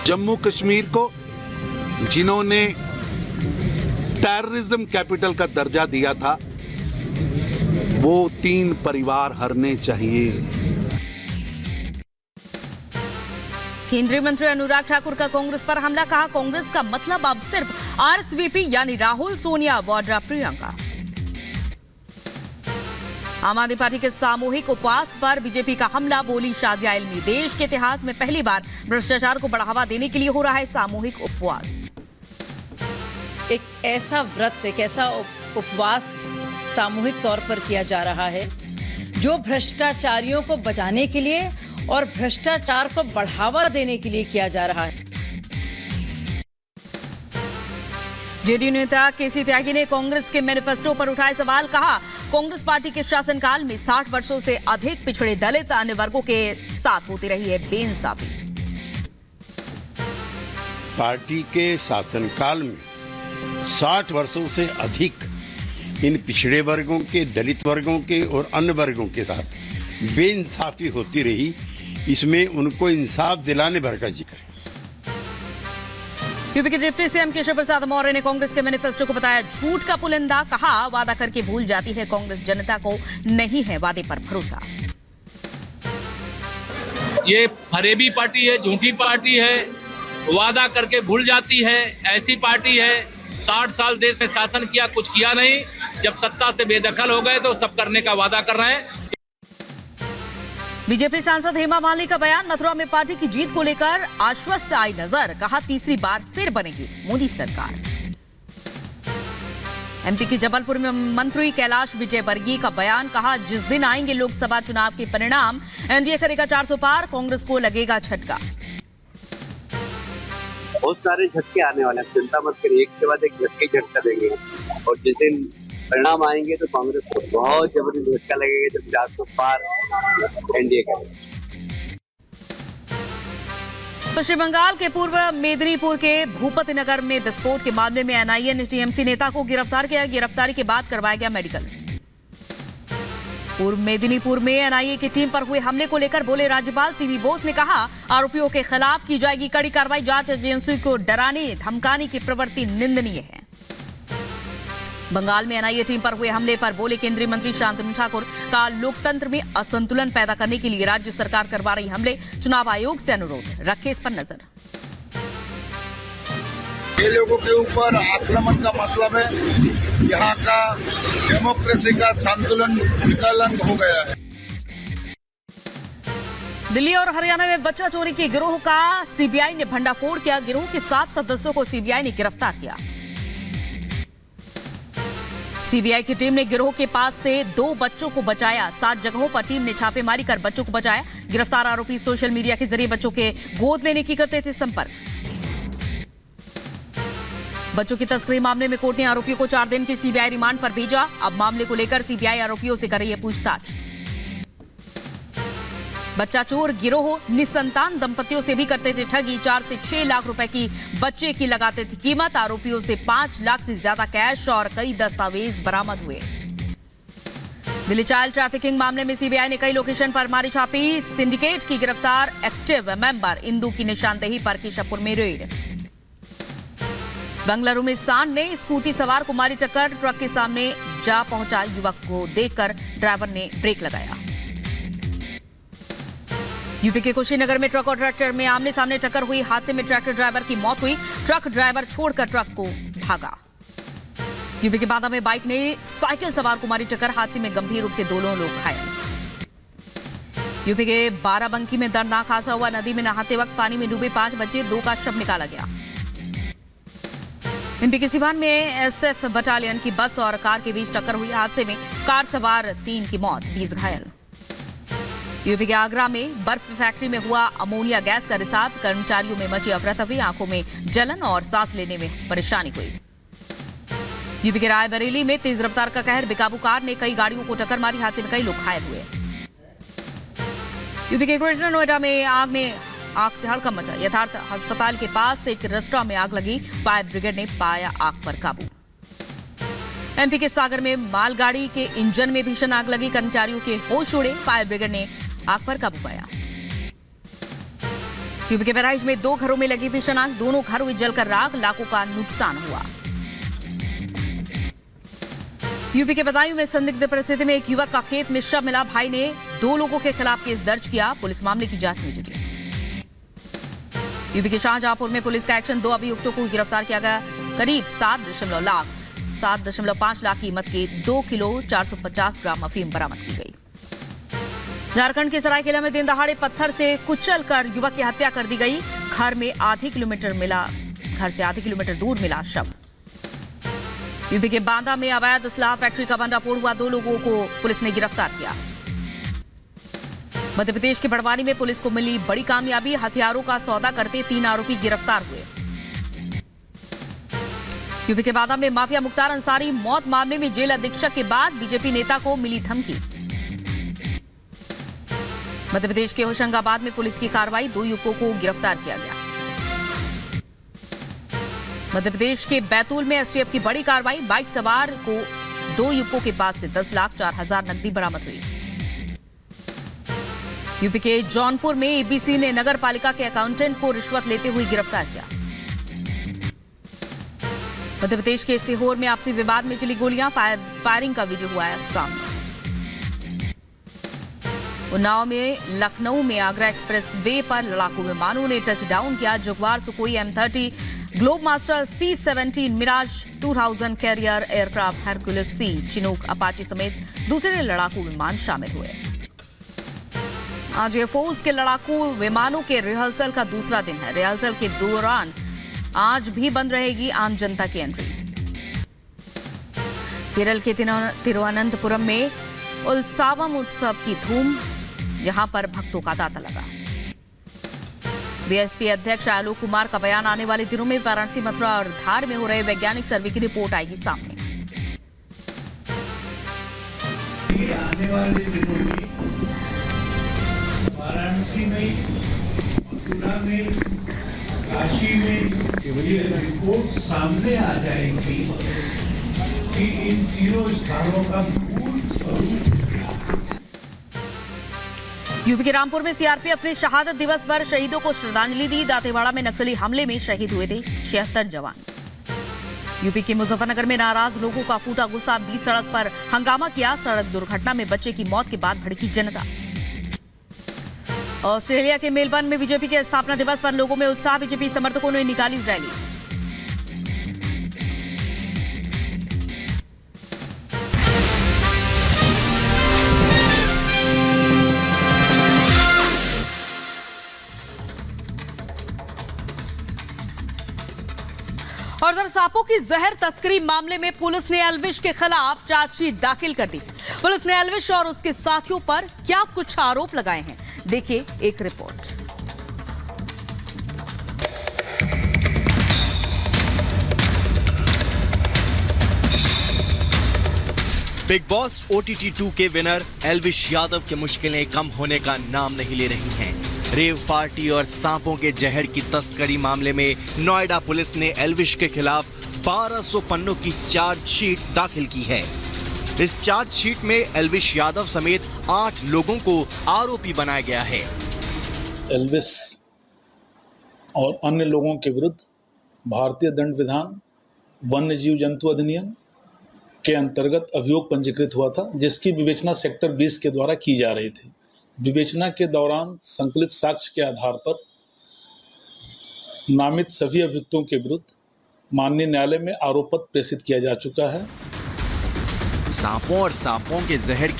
जम्मू कश्मीर को जिन्होंने terrorism capital का दर्जा दिया था, वो 3 परिवार हरने चाहिए। केंद्रीय मंत्री अनुराग ठाकुर का कांग्रेस पर हमला, कहा कांग्रेस का मतलब अब सिर्फ आरएसवीपी यानी राहुल, सोनिया, वाड्रा, प्रियंका। आम आदमी पार्टी के सामूहिक उपवास पर बीजेपी का हमला, बोली शाजिया इल्मी, देश के इतिहास में पहली बार भ्रष्टाचार को बढ़ावा देने के लिए हो रहा है सामूहिक उपवास। एक ऐसा व्रत, एक ऐसा उपवास सामूहिक तौर पर किया जा रहा है जो भ्रष्टाचारियों को बचाने के लिए और भ्रष्टाचार को बढ़ावा देने के लिए किया जा रहा है। जेडीयू नेता केसी त्यागी ने कांग्रेस के मैनिफेस्टो पर उठाए सवाल, कहा कांग्रेस पार्टी के शासनकाल में 60 वर्षों से अधिक पिछड़े दलित अन्य वर्गों के साथ होती रही है बेइंसाफी। पार्टी के शासनकाल में 60 वर्षों से अधिक इन पिछड़े वर्गों के, दलित वर्गों के और अन्य वर्गों के साथ बेइंसाफी होती रही। इसमें उनको इंसाफ दिलाने भर का जिक्र है। यूपी के डिप्टी सीएम केशव प्रसाद मौर्य ने कांग्रेस के मैनिफेस्टो को बताया झूठ का पुलिंदा, कहा वादा करके भूल जाती है कांग्रेस, जनता को नहीं है वादे पर भरोसा। ये फरेबी पार्टी है, झूठी पार्टी है, वादा करके भूल जाती है, ऐसी पार्टी है। 60 साल देश में शासन किया, कुछ किया नहीं। जब सत्ता से बेदखल हो गए तो सब करने का वादा कर रहे हैं। बीजेपी सांसद हेमा मालिनी का बयान, मथुरा में पार्टी की जीत को लेकर आश्वस्त आई नजर, कहा तीसरी बार फिर बनेगी मोदी सरकार। एमपी की जबलपुर में मंत्री कैलाश विजयवर्गीय का बयान, कहा जिस दिन आएंगे लोकसभा चुनाव के परिणाम, एनडीए करेगा 400 पार, कांग्रेस को लगेगा झटका। बहुत सारे झटके आने वाले हैं, चिंता मत करिए, एक के बाद एक झटका देंगे। और जिस दिन परिणाम आएंगे तो कांग्रेस को बहुत जबरदस्त झटका लगेगा, जब 400 पार एनडीए करेगा। पश्चिम बंगाल के पूर्व मेदिनीपुर के भूपति नगर में विस्फोट के मामले में एनआईए ने टीएमसी नेता को गिरफ्तार किया। गिरफ्तारी के बाद करवाया गया मेडिकल। पूर्व मेदिनीपुर में एनआईए की टीम पर हुए हमले को लेकर बोले राज्यपाल सीवी बोस ने कहा आरोपियों के खिलाफ की जाएगी कड़ी कार्रवाई, जांच एजेंसी को डराने धमकाने की प्रवृत्ति निंदनीय है। बंगाल में एनआईए टीम पर हुए हमले पर बोले केंद्रीय मंत्री शांतनु ठाकुर, का लोकतंत्र में असंतुलन पैदा करने के लिए राज्य सरकार करवा रही हमले, चुनाव आयोग से अनुरोध, रखे इस पर नजर। ये लोगों के ऊपर आक्रमण का मतलब है यहाँ का डेमोक्रेसी का संतुलन विकलांग हो गया है। दिल्ली और हरियाणा में बच्चा चोरी के गिरोह का सीबीआई ने भंडाफोड़ किया। गिरोह के 7 सदस्यों को सीबीआई ने गिरफ्तार किया। सीबीआई की टीम ने गिरोह के पास से 2 बच्चों को बचाया। 7 जगहों पर टीम ने छापेमारी कर बच्चों को बचाया। गिरफ्तार आरोपी सोशल मीडिया के जरिए बच्चों के गोद लेने की करते थे संपर्क। बच्चों की तस्करी मामले में कोर्ट ने आरोपियों को 4 दिन की सीबीआई रिमांड पर भेजा। अब मामले को लेकर सीबीआई आरोपियों से कर रही है पूछताछ। बच्चा चोर गिरोह निसंतान दंपतियों से भी करते थे ठगी। 4 से 6 लाख रुपए की बच्चे की लगाते थे कीमत। आरोपियों से 5 लाख से ज्यादा कैश और कई दस्तावेज बरामद हुए। दिल्ली चाइल्ड ट्रैफिकिंग मामले में सीबीआई ने कई लोकेशन पर मारी छापी। सिंडिकेट की गिरफ्तार एक्टिव मेंबर इंदू की निशानदेही पर केशवपुर में रेड। बंगलुरु में सांड ने स्कूटी सवार को मारी टक्कर। ट्रक के सामने जा पहुंचा युवक को देखकर ड्राइवर ने ब्रेक लगाया। यूपी के कुशीनगर में ट्रक और ट्रैक्टर में आमने सामने टक्कर हुई। हादसे में ट्रैक्टर ड्राइवर की मौत हुई। ट्रक ड्राइवर छोड़कर ट्रक को भागा। यूपी के बांदा में बाइक ने साइकिल सवार को मारी टक्कर। हादसे में गंभीर रूप से 2 लोग घायल। यूपी के बाराबंकी में दर्दनाक हादसा हुआ। नदी में नहाते वक्त पानी में डूबे 5 बच्चे, 2 का शव निकाला गया। एमपी के सिवान में एसएफ बटालियन की बस और कार के बीच टक्कर हुई। हादसे में कार सवार 3 की मौत, 20 घायल। यूपी के आगरा में बर्फ फैक्ट्री में हुआ अमोनिया गैस का रिसाव। कर्मचारियों में मची अफरा-तफरी, आंखों में जलन और सांस लेने में परेशानी हुई। यूपी के रायबरेली में तेज रफ्तार का कहर। बेकाबू कार ने कई गाड़ियों को टक्कर मारी। हादसे में कई लोग घायल हुए। यूपी के ग्रेटर नोएडा में आग से हड़कंप मचा। यथार्थ अस्पताल के पास एक रेस्टोरेंट में आग लगी। फायर ब्रिगेड ने पाया आग पर काबू। एमपी के सागर में मालगाड़ी के इंजन में भीषण आग लगी। कर्मचारियों के होश उड़े। फायर ब्रिगेड ने आग पर काबू पाया। यूपी के बहराइच में 2 घरों में लगी भीषण आग, दोनों घर हुई जलकर राख, लाखों का नुकसान हुआ। यूपी के बदायूं में संदिग्ध परिस्थिति में एक युवक का खेत में शव मिला, भाई ने 2 लोगों के खिलाफ केस दर्ज किया, पुलिस मामले की जांच में जुटी। यूपी के शाहजहांपुर में पुलिस का एक्शन, 2 अभियुक्तों को गिरफ्तार किया गया, करीब 7.5 लाख कीमत के 2 किलो 450 ग्राम अफीम बरामद की गई। झारखंड के सरायकेला में दिन दहाड़े पत्थर से कुचलकर युवक की हत्या कर दी गई, घर से आधे किलोमीटर दूर मिला शव। यूपी के बांदा में अवैध स्लाह फैक्ट्री का भंडाफोड़ हुआ, 2 लोगों को पुलिस ने गिरफ्तार किया। मध्य प्रदेश के बड़वानी में पुलिस को मिली बड़ी कामयाबी, हथियारों का सौदा करते 3 आरोपी गिरफ्तार हुए। यूपी के बांदा में माफिया मुख्तार अंसारी मौत मामले में जेल अधीक्षक के बाद बीजेपी नेता को मिली धमकी। मध्य प्रदेश के होशंगाबाद में पुलिस की कार्रवाई, 2 युवकों को गिरफ्तार किया गया। मध्य प्रदेश के बैतूल में एसटीएफ की बड़ी कार्रवाई, बाइक सवार को 2 युवकों के पास से 10,04,000 नकदी बरामद हुई। यूपी के जौनपुर में एबीसी ने नगर पालिका के अकाउंटेंट को रिश्वत लेते हुए गिरफ्तार किया। मध्य प्रदेश के सीहोर में आपसी विवाद में चली गोलियां, फायरिंग का वीडियो हुआ है सामने। उन्नाव में लखनऊ में आगरा एक्सप्रेस वे पर लड़ाकू विमानों ने टचडाउन किया, Jaguar Sukhoi M30 Globemaster C-17 Mirage 2000 carrier aircraft Hercules C, Chinook Apache समेत दूसरे लड़ाकू विमान शामिल हुए। आज एयरफोर्स के लड़ाकू विमानों के रिहर्सल का दूसरा दिन है। रिहर्सल के दौरान आज भी बंद रहेगी आम जनता की एंट्री। केरल के तिरुवनंतपुरम में उल्सावम उत्सव की धूम, यहां पर भक्तों का तांता लगा। बीएसपी अध्यक्ष आलोक कुमार का बयान, आने वाले दिनों में वाराणसी, मथुरा और धार में हो रहे वैज्ञानिक सर्वे की रिपोर्ट आएगी सामने। आने वाले दिनों में वाराणसी में, मथुरा में, काशी में ये रिपोर्ट सामने आ जाएगी कि इन तीनों स्थानों का मूल स्वरूप। यूपी के रामपुर में सीआरपीएफ ने शहादत दिवस पर शहीदों को श्रद्धांजलि दी, दांतेवाड़ा में नक्सली हमले में शहीद हुए थे 76 जवान। यूपी के मुजफ्फरनगर में नाराज लोगों का फूटा गुस्सा, 20 सड़क पर हंगामा किया, सड़क दुर्घटना में बच्चे की मौत के बाद भड़की जनता। ऑस्ट्रेलिया के मेलबर्न में बीजेपी के स्थापना दिवस पर लोगों में उत्साह, बीजेपी समर्थकों ने निकाली रैली। और उधर सांपों की जहर तस्करी मामले में पुलिस ने एल्विश के खिलाफ चार्जशीट दाखिल कर दी। पुलिस ने एल्विश और उसके साथियों पर क्या कुछ आरोप लगाए हैं, देखिए एक रिपोर्ट। बिग बॉस OTT 2 के विनर एल्विश यादव की मुश्किलें कम होने का नाम नहीं ले रही हैं। रेव पार्टी और सांपों के जहर की तस्करी मामले में नोएडा पुलिस ने एल्विश के खिलाफ 1200 पन्नों की चार्जशीट दाखिल की है। इस चार्जशीट में एल्विश यादव समेत 8 लोगों को आरोपी बनाया गया है। एल्विश और अन्य लोगों के विरुद्ध भारतीय दंड विधान वन्य जीव जंतु अधिनियम के अंतर्गत अभियोग पंजीकृत हुआ था, जिसकी विवेचना सेक्टर 20 के द्वारा की जा रही थी। विवेचना के दौरान संकलित साक्ष्य के आधार पर नामित सभी अभियुक्तों के विरुद्ध माननीय न्यायालय में आरोप पत्र प्रेषित किया जा चुका है। सांपों और सांपों के जहर की